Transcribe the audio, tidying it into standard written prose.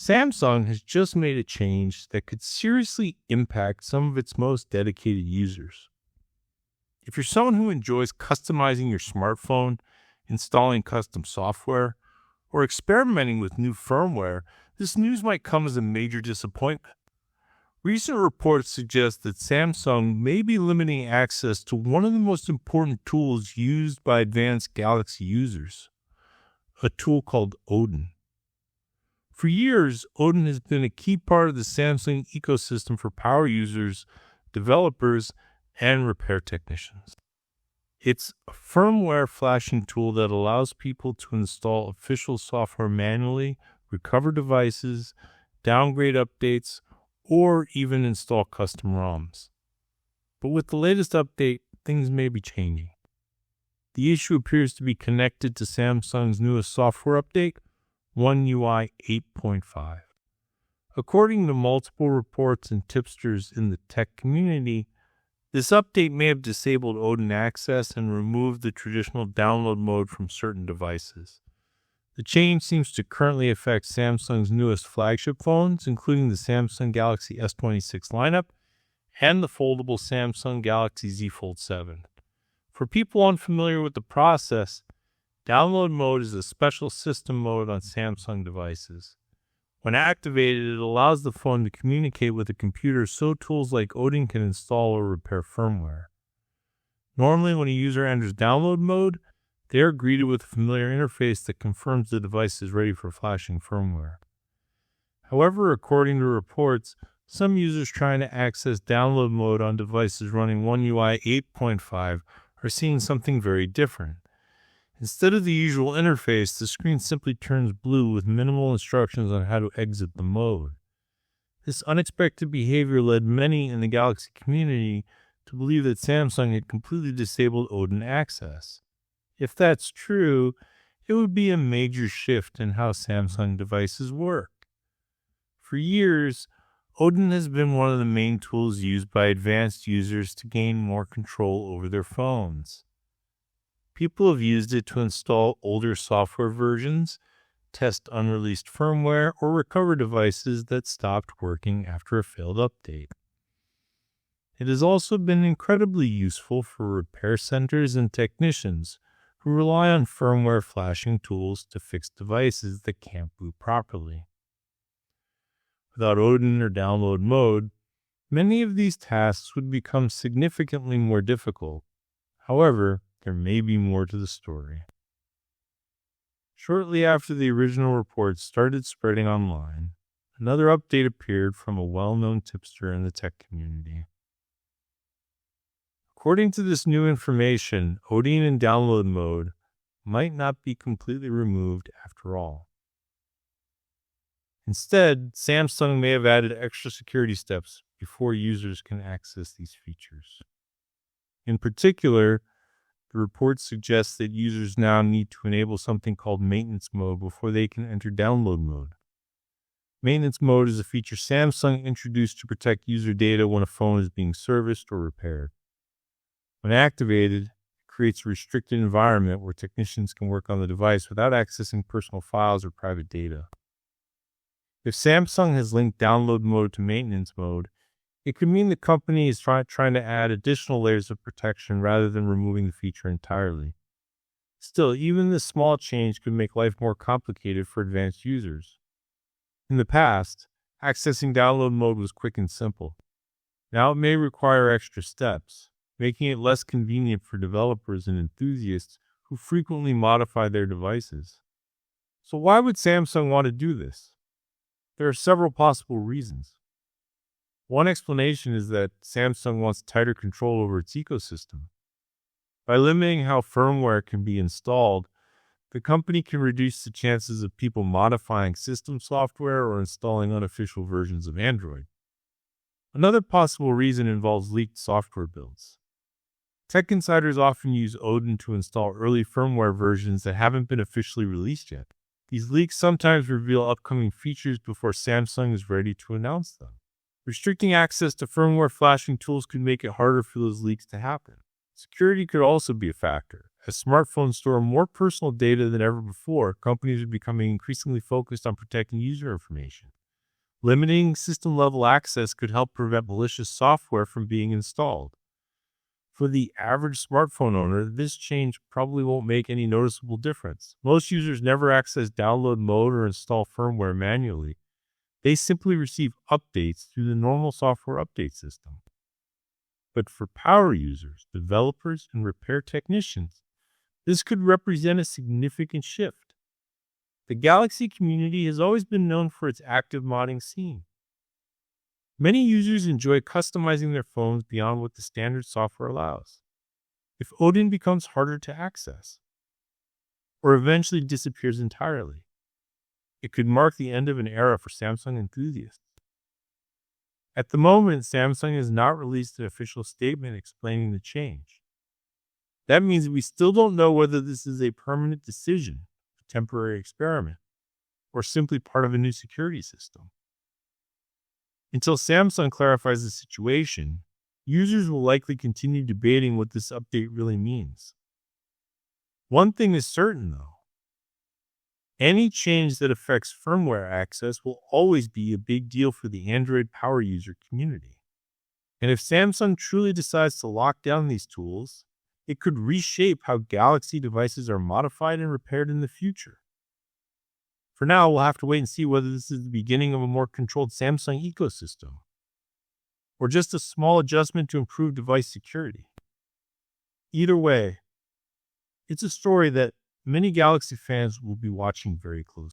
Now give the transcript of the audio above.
Samsung has just made a change that could seriously impact some of its most dedicated users. If you're someone who enjoys customizing your smartphone, installing custom software, or experimenting with new firmware, this news might come as a major disappointment. Recent reports suggest that Samsung may be limiting access to one of the most important tools used by advanced Galaxy users, a tool called Odin. For years, Odin has been a key part of the Samsung ecosystem for power users, developers, and repair technicians. It's a firmware flashing tool that allows people to install official software manually, recover devices, downgrade updates, or even install custom ROMs. But with the latest update, things may be changing. The issue appears to be connected to Samsung's newest software update, One UI 8.5. According to multiple reports and tipsters in the tech community, this update may have disabled Odin access and removed the traditional download mode from certain devices. The change seems to currently affect Samsung's newest flagship phones, including the Samsung Galaxy S26 lineup and the foldable Samsung Galaxy Z Fold 7. For people unfamiliar with the process, download mode is a special system mode on Samsung devices. When activated, it allows the phone to communicate with the computer so tools like Odin can install or repair firmware. Normally, when a user enters download mode, they are greeted with a familiar interface that confirms the device is ready for flashing firmware. However, according to reports, some users trying to access download mode on devices running One UI 8.5 are seeing something very different. Instead of the usual interface, the screen simply turns blue with minimal instructions on how to exit the mode. This unexpected behavior led many in the Galaxy community to believe that Samsung had completely disabled Odin access. If that's true, it would be a major shift in how Samsung devices work. For years, Odin has been one of the main tools used by advanced users to gain more control over their phones. People have used it to install older software versions, test unreleased firmware, or recover devices that stopped working after a failed update. It has also been incredibly useful for repair centers and technicians who rely on firmware flashing tools to fix devices that can't boot properly. Without Odin or download mode, many of these tasks would become significantly more difficult. However, there may be more to the story. Shortly after the original reports started spreading online, another update appeared from a well-known tipster in the tech community. According to this new information, Odin in download mode might not be completely removed after all. Instead, Samsung may have added extra security steps before users can access these features. In particular, the report suggests that users now need to enable something called maintenance mode before they can enter download mode. Maintenance mode is a feature Samsung introduced to protect user data when a phone is being serviced or repaired. When activated, it creates a restricted environment where technicians can work on the device without accessing personal files or private data. If Samsung has linked download mode to maintenance mode, it could mean the company is trying to add additional layers of protection rather than removing the feature entirely. Still, even this small change could make life more complicated for advanced users. In the past, accessing download mode was quick and simple. Now it may require extra steps, making it less convenient for developers and enthusiasts who frequently modify their devices. So why would Samsung want to do this? There are several possible reasons. One explanation is that Samsung wants tighter control over its ecosystem. By limiting how firmware can be installed, the company can reduce the chances of people modifying system software or installing unofficial versions of Android. Another possible reason involves leaked software builds. Tech insiders often use Odin to install early firmware versions that haven't been officially released yet. These leaks sometimes reveal upcoming features before Samsung is ready to announce them. Restricting access to firmware flashing tools could make it harder for those leaks to happen. Security could also be a factor, As smartphones store more personal data than ever before, companies are becoming increasingly focused on protecting user information. Limiting system-level access could help prevent malicious software from being installed. For the average smartphone owner, this change probably won't make any noticeable difference. Most users never access download mode or install firmware manually. They simply receive updates through the normal software update system. But for power users, developers, and repair technicians, this could represent a significant shift. The Galaxy community has always been known for its active modding scene. Many users enjoy customizing their phones beyond what the standard software allows. If Odin becomes harder to access, or eventually disappears entirely, it could mark the end of an era for Samsung enthusiasts. At the moment, Samsung has not released an official statement explaining the change. That means we still don't know whether this is a permanent decision, a temporary experiment, or simply part of a new security system. Until Samsung clarifies the situation, users will likely continue debating what this update really means. One thing is certain, though. Any change that affects firmware access will always be a big deal for the Android power user community. And if Samsung truly decides to lock down these tools, it could reshape how Galaxy devices are modified and repaired in the future. For now, we'll have to wait and see whether this is the beginning of a more controlled Samsung ecosystem, or just a small adjustment to improve device security. Either way, it's a story that many Galaxy fans will be watching very closely.